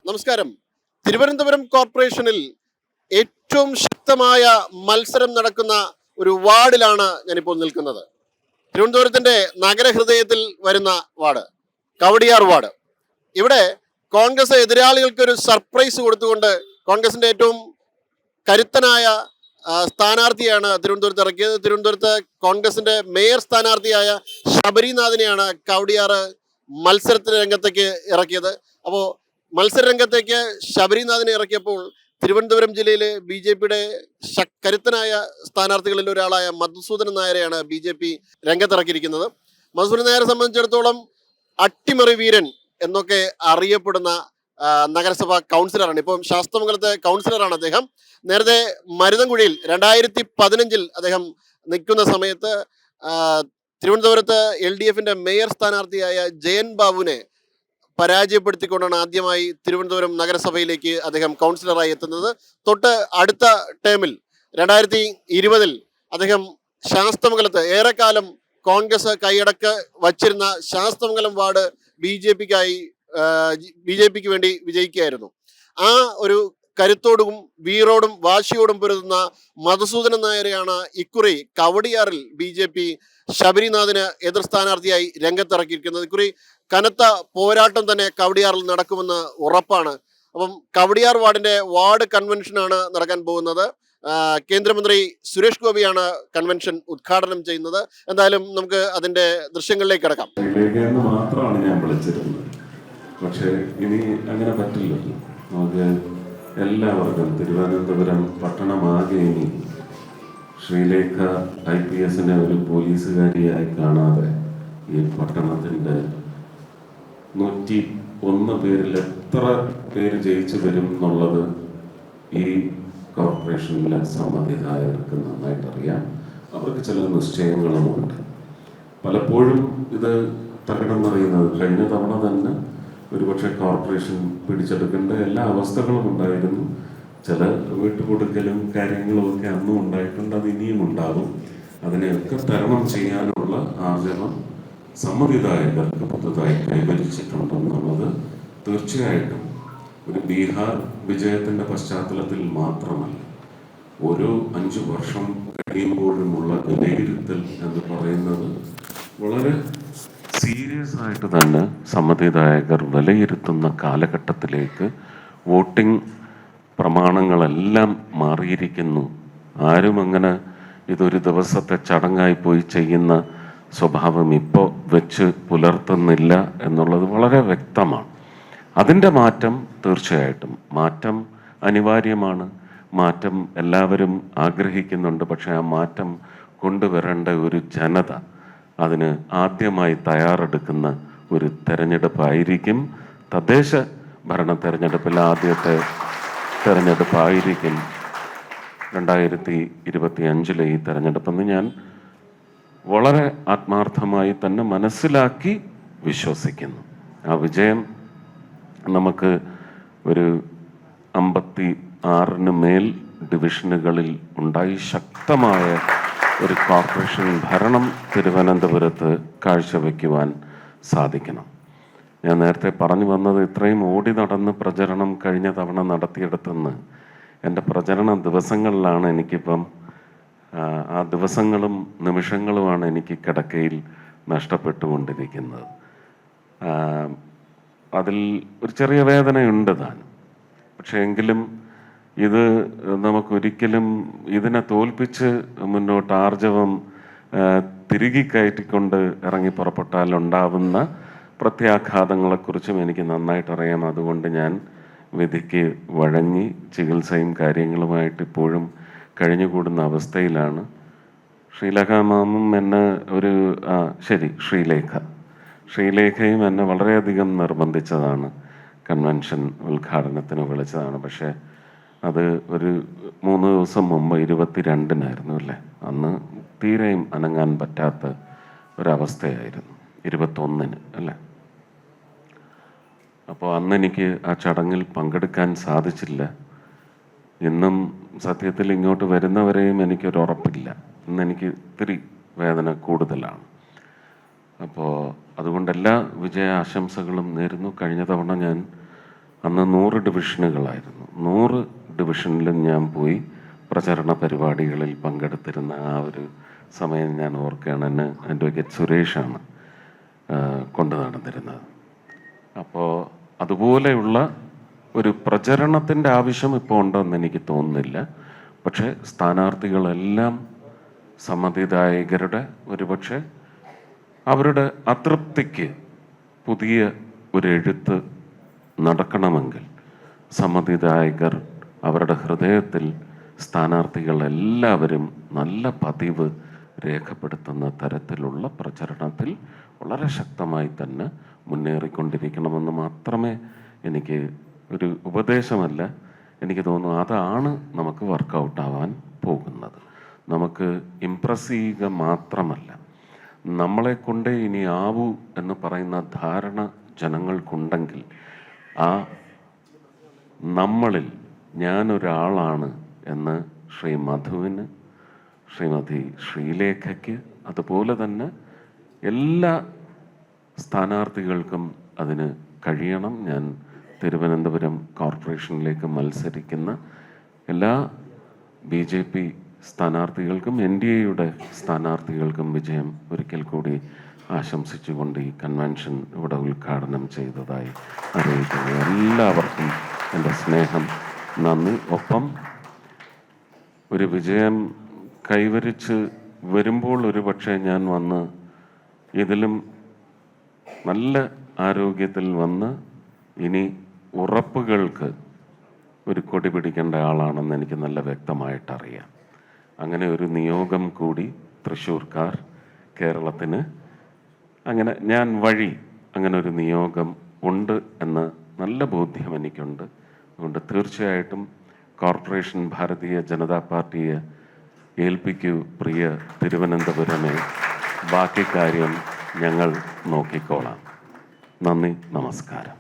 നമസ്കാരം. തിരുവനന്തപുരം കോർപ്പറേഷനിൽ ഏറ്റവും ശക്തമായ മത്സരം നടക്കുന്ന ഒരു വാർഡിലാണ് ഞാനിപ്പോൾ നിൽക്കുന്നത്. തിരുവനന്തപുരത്തിന്റെ നഗരഹൃദയത്തിൽ വരുന്ന വാർഡ്, കവടിയാർ വാർഡ്. ഇവിടെ കോൺഗ്രസ് എതിരാളികൾക്ക് ഒരു സർപ്രൈസ് കൊടുത്തുകൊണ്ട് കോൺഗ്രസിന്റെ ഏറ്റവും കരുത്തനായ സ്ഥാനാർത്ഥിയാണ് തിരുവനന്തപുരത്ത് ഇറക്കിയത്. തിരുവനന്തപുരത്ത് കോൺഗ്രസിന്റെ മേയർ സ്ഥാനാർത്ഥിയായ ശബരിനാഥിനെയാണ് കവടിയാർ മത്സരത്തിന് രംഗത്തേക്ക് ഇറക്കിയത്. അപ്പോൾ മത്സര രംഗത്തേക്ക് ശബരിനാഥിനെ ഇറക്കിയപ്പോൾ തിരുവനന്തപുരം ജില്ലയിലെ BJPയുടെ കരുത്തനായ സ്ഥാനാർത്ഥികളിൽ ഒരാളായ മധുസൂദനൻ നായരെയാണ് BJP രംഗത്തിറക്കിയിരിക്കുന്നത്. മധുസൂദനൻ നായരെ സംബന്ധിച്ചിടത്തോളം അട്ടിമറി വീരൻ എന്നൊക്കെ അറിയപ്പെടുന്ന നഗരസഭ കൗൺസിലറാണ്. ഇപ്പം ശാസ്തമംഗലത്തെ കൗൺസിലറാണ് അദ്ദേഹം. നേരത്തെ മരുതൻകുഴിയിൽ 2015 അദ്ദേഹം നിൽക്കുന്ന സമയത്ത് തിരുവനന്തപുരത്ത് LDFന്റെ മേയർ സ്ഥാനാർത്ഥിയായ ജയൻ ബാബുവിനെ പരാജയപ്പെടുത്തിക്കൊണ്ടാണ് ആദ്യമായി തിരുവനന്തപുരം നഗരസഭയിലേക്ക് അദ്ദേഹം കൗൺസിലറായി എത്തുന്നത്. തൊട്ട് അടുത്ത ടേമിൽ 2020 അദ്ദേഹം ശാസ്തമംഗലത്ത് ഏറെക്കാലം കോൺഗ്രസ് കൈയടക്ക് വച്ചിരുന്ന ശാസ്തമംഗലം വാർഡ് BJPക്ക് വേണ്ടി വിജയിക്കുകയായിരുന്നു. ആ ഒരു കരുത്തോടും വീറോടും വാശിയോടും പൊരുതുന്ന മധുസൂദനൻ നായരെയാണ് ഇക്കുറി കവടിയാറിൽ BJP ശബരിനാഥിന് എതിർ സ്ഥാനാർത്ഥിയായി രംഗത്തിറക്കിയിരിക്കുന്നത്. ഇക്കുറി കനത്ത പോരാട്ടം തന്നെ കവടിയാറിൽ നടക്കുമെന്ന് ഉറപ്പാണ്. അപ്പം കവടിയാർ വാർഡിന്റെ വാർഡ് കൺവെൻഷനാണ് നടക്കാൻ പോകുന്നത്. കേന്ദ്രമന്ത്രി സുരേഷ് ഗോപിയാണ് കൺവെൻഷൻ ഉദ്ഘാടനം ചെയ്യുന്നത്. എന്തായാലും നമുക്ക് അതിന്റെ ദൃശ്യങ്ങളിലേക്ക് കിടക്കാം. മാത്രമാണ് ഞാൻ വിളിച്ചിരുന്നത്, പക്ഷേ ഇനി അങ്ങനെ പറ്റില്ലല്ലോ. നമുക്ക് എല്ലാവർക്കും തിരുവനന്തപുരം പട്ടണമാകെ ഇനി ശ്രീലേഖ IPSനെ ഒരു പോലീസുകാരിയായി കാണാതെ ഈ പട്ടണത്തിൻ്റെ 101 പേരിൽ എത്ര പേര് ജയിച്ചു വരും എന്നുള്ളത് ഈ കോർപ്പറേഷനിലെ സമ്മതിദായകർക്ക് നന്നായിട്ടറിയാം. അവർക്ക് ചില നിശ്ചയങ്ങളുമുണ്ട്. പലപ്പോഴും ഇത് തകിടന്നറിയുന്നത് കഴിഞ്ഞ തവണ തന്നെ ഒരുപക്ഷെ കോർപ്പറേഷൻ പിടിച്ചെടുക്കേണ്ട എല്ലാ അവസ്ഥകളും ഉണ്ടായിരുന്നു. ചില വിട്ടുകൊടുക്കലും കാര്യങ്ങളും ഒക്കെ അന്നും ഉണ്ടായിട്ടുണ്ട്, അത് ഇനിയും ഉണ്ടാകും. അതിനെയൊക്കെ തരണം ചെയ്യാനുള്ള ആർജവം സമ്മതിദായകർക്ക് പുതുതായി കൈവരിച്ചിട്ടുണ്ടെന്നുള്ളത് തീർച്ചയായിട്ടും ഒരു ബീഹാർ വിജയത്തിൻ്റെ പശ്ചാത്തലത്തിൽ മാത്രമല്ല, ഓരോ 5 വർഷം കഴിയുമ്പോഴുമുള്ള വിലയിരുത്തൽ എന്ന് പറയുന്നത് വളരെ സീരിയസ് ആയിട്ട് തന്നെ സമ്മതിദായകർ വിലയിരുത്തുന്ന കാലഘട്ടത്തിലേക്ക് വോട്ടിംഗ് പ്രമാണങ്ങളെല്ലാം മാറിയിരിക്കുന്നു. ആരും അങ്ങനെ ഇതൊരു ദിവസത്തെ ചടങ്ങായി പോയി ചെയ്യുന്ന സ്വഭാവം ഇപ്പോൾ വെച്ച് പുലർത്തുന്നില്ല എന്നുള്ളത് വളരെ വ്യക്തമാണ്. അതിൻ്റെ മാറ്റം തീർച്ചയായിട്ടും മാറ്റം അനിവാര്യമാണ്. മാറ്റം എല്ലാവരും ആഗ്രഹിക്കുന്നുണ്ട്. പക്ഷേ ആ മാറ്റം കൊണ്ടുവരേണ്ട ഒരു ജനത അതിന് ആദ്യമായി തയ്യാറെടുക്കുന്ന ഒരു തെരഞ്ഞെടുപ്പായിരിക്കും. തദ്ദേശ ഭരണ തെരഞ്ഞെടുപ്പിൽ ആദ്യത്തെ തെരഞ്ഞെടുപ്പായിരിക്കും 2025 ഈ തെരഞ്ഞെടുപ്പെന്ന് ഞാൻ വളരെ ആത്മാർത്ഥമായി തന്നെ മനസ്സിലാക്കി വിശ്വസിക്കുന്നു. ആ വിജയം നമുക്ക് ഒരു 56 മേൽ ഡിവിഷനുകളിൽ ഉണ്ടായി ശക്തമായ ഒരു കോർപ്പറേഷൻ ഭരണം തിരുവനന്തപുരത്ത് കാഴ്ചവെക്കുവാൻ സാധിക്കണം. ഞാൻ നേരത്തെ പറഞ്ഞു വന്നത് ഇത്രയും ഓടി നടന്ന് പ്രചരണം കഴിഞ്ഞ തവണ നടത്തിയെടുത്തെന്ന് എൻ്റെ പ്രചരണ ദിവസങ്ങളിലാണ് എനിക്കിപ്പം ആ ദിവസങ്ങളും നിമിഷങ്ങളുമാണ് എനിക്ക് കിടക്കയിൽ നഷ്ടപ്പെട്ടുകൊണ്ടിരിക്കുന്നത്. അതിൽ ഒരു ചെറിയ വേദനയുണ്ട് താനും. പക്ഷേ എങ്കിലും ഇത് നമുക്കൊരിക്കലും ഇതിനെ തോൽപ്പിച്ച് മുന്നോട്ട് ആർജവം തിരികെ കയറ്റിക്കൊണ്ട് ഇറങ്ങി പുറപ്പെട്ടാൽ ഉണ്ടാവുന്ന പ്രത്യാഘാതങ്ങളെക്കുറിച്ചും എനിക്ക് നന്നായിട്ടറിയാം. അതുകൊണ്ട് ഞാൻ വിധിക്ക് വഴങ്ങി ചികിത്സയും കാര്യങ്ങളുമായിട്ട് ഇപ്പോഴും കഴിഞ്ഞുകൂടുന്ന അവസ്ഥയിലാണ്. ശ്രീലേഖ മാമും എന്നെ ശ്രീലേഖയും എന്നെ വളരെയധികം നിർബന്ധിച്ചതാണ്, കൺവെൻഷൻ ഉദ്ഘാടനത്തിന് വിളിച്ചതാണ്. പക്ഷേ അത് ഒരു 3 ദിവസം മുമ്പ് 22-നായിരുന്നു അല്ലേ, അന്ന് തീരെയും അനങ്ങാൻ പറ്റാത്ത ഒരവസ്ഥയായിരുന്നു. 21-ന് അല്ലേ. അപ്പോൾ അന്ന് എനിക്ക് ആ ചടങ്ങിൽ പങ്കെടുക്കാൻ സാധിച്ചില്ല. ഇന്നും സത്യത്തിൽ ഇങ്ങോട്ട് വരുന്നവരെയും എനിക്കൊരുറപ്പില്ല. ഇന്ന് എനിക്ക് ഇത്തിരി വേദന കൂടുതലാണ്. അപ്പോൾ അതുകൊണ്ട് എല്ലാ വിജയ ആശംസകളും നേരുന്നു. കഴിഞ്ഞ തവണ ഞാൻ അന്ന് 100 ഡിവിഷനുകളായിരുന്നു. 100 ഡിവിഷനിലും ഞാൻ പോയി പ്രചരണ പരിപാടികളിൽ പങ്കെടുത്തിരുന്ന ആ ഒരു സമയം ഞാൻ ഓർക്കുകയാണ്. എന്നെ അഡ്വക്കേറ്റ് സുരേഷാണ് കൊണ്ടു നടന്നിരുന്നത്. അപ്പോൾ അതുപോലെയുള്ള ഒരു പ്രചരണത്തിൻ്റെ ആവശ്യം ഇപ്പോൾ ഉണ്ടെന്ന് എനിക്ക് തോന്നുന്നില്ല. പക്ഷേ സ്ഥാനാർത്ഥികളെല്ലാം സമ്മതിദായകരുടെ ഒരുപക്ഷെ അവരുടെ അതൃപ്തിക്ക് പുതിയ ഒരു എഴുത്ത് നടക്കണമെങ്കിൽ സമ്മതിദായകർ അവരുടെ ഹൃദയത്തിൽ സ്ഥാനാർത്ഥികളെല്ലാവരും നല്ല പതിവ് രേഖപ്പെടുത്തുന്ന തരത്തിലുള്ള പ്രചരണത്തിൽ വളരെ ശക്തമായി തന്നെ മുന്നേറിക്കൊണ്ടിരിക്കണമെന്ന് മാത്രമേ എനിക്ക് ഒരു ഉപദേശമല്ല, എനിക്ക് തോന്നുന്നു അതാണ് നമുക്ക് വർക്കൗട്ടാവാൻ പോകുന്നത്. നമുക്ക് ഇംപ്രസ് ചെയ്യുക മാത്രമല്ല, നമ്മളെ കൊണ്ടേ ഇനി ആവൂ എന്ന് പറയുന്ന ധാരണ ജനങ്ങൾക്കുണ്ടെങ്കിൽ ആ നമ്മളിൽ ഞാനൊരാളാണ് എന്ന് ശ്രീ മധുവിന്, ശ്രീമതി ശ്രീലേഖയ്ക്ക്, അതുപോലെ തന്നെ എല്ലാ സ്ഥാനാർത്ഥികൾക്കും അതിന് കഴിയണം. ഞാൻ തിരുവനന്തപുരം കോർപ്പറേഷനിലേക്ക് മത്സരിക്കുന്ന എല്ലാ BJP സ്ഥാനാർത്ഥികൾക്കും NDAയുടെ സ്ഥാനാർത്ഥികൾക്കും വിജയം ഒരിക്കൽ കൂടി ആശംസിച്ചുകൊണ്ട് ഈ കൺവെൻഷൻ ഇവിടെ ഉദ്ഘാടനം ചെയ്തതായി അറിയിക്കുന്നു. എല്ലാവർക്കും എൻ്റെ സ്നേഹം, നന്ദി. ഒപ്പം ഒരു വിജയം കൈവരിച്ച് വരുമ്പോൾ ഒരു പക്ഷേ ഞാൻ വന്ന് ഇതിലും നല്ല ആരോഗ്യത്തിൽ വന്ന് ഇനി ഉറപ്പുകൾക്ക് ഒരു കൊടി പിടിക്കേണ്ട ആളാണെന്ന് എനിക്ക് നല്ല വ്യക്തമായിട്ടറിയാം. അങ്ങനെ ഒരു നിയോഗം കൂടി തൃശ്ശൂർക്കാർ കേരളത്തിന് അങ്ങനെ ഞാൻ വഴി അങ്ങനെ ഒരു നിയോഗം ഉണ്ട് എന്ന നല്ല ബോധ്യം എനിക്കുണ്ട്. അതുകൊണ്ട് തീർച്ചയായിട്ടും കോർപ്പറേഷൻ ഭാരതീയ ജനതാ പാർട്ടിയെ ഏൽപ്പിക്കൂ പ്രിയ തിരുവനന്തപുരമേ, ബാക്കി കാര്യം ഞങ്ങൾ നോക്കിക്കോളാം. നന്ദി, നമസ്കാരം.